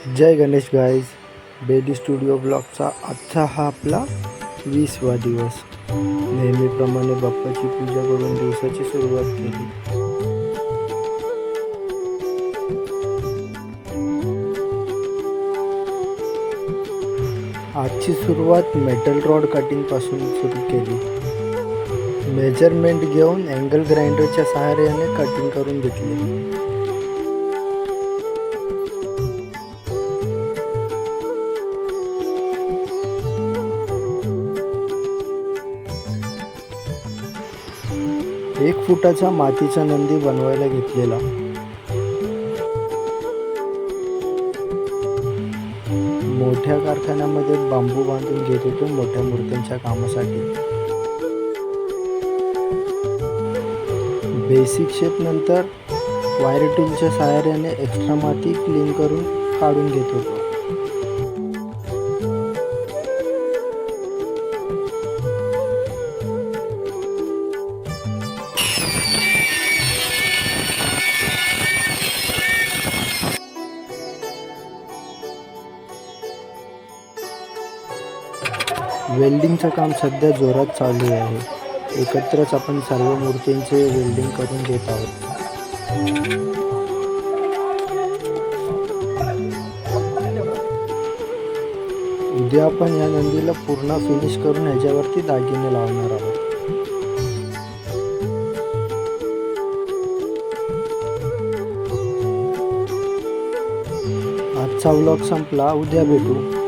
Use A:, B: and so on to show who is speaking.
A: जय Ganesh guys. Bedi studio ब्लॉगचा आजचा हा आपला 20वा दिवस. नेहमीप्रमाणे बाप्पाची पूजा करून दिवसाची सुरुवात केली. आजची सुरुवात मेटल रॉड कटिंग पासून सुरू केली. मेजरमेंट घेऊन अँगल ग्राइंडरच्या सहाय्याने कटिंग करून घेतले. एक फुटाचा मातीचा नंदी बनवायला घेतलेला. मोठ्या कारखान्यामध्ये बांबू बांधून घेत होतो मोठ्या मूर्त्यांच्या कामासाठी. बेसिक शेप नंतर वायर टूलच्या सहाय्याने एक्स्ट्रा माती क्लीन करून काढून घेत होतो. वेल्डिंगचं काम सध्या जोरात चालू आहे. एकत्रच आपण सर्व मूर्तींचे वेल्डिंग करून घेत आहोत. उद्या आपण या नंदीला पूर्ण फिनिश करून ह्याच्यावरती दागिने लावणार आहोत. आजचा व्लॉग संपला. उद्या भेटू.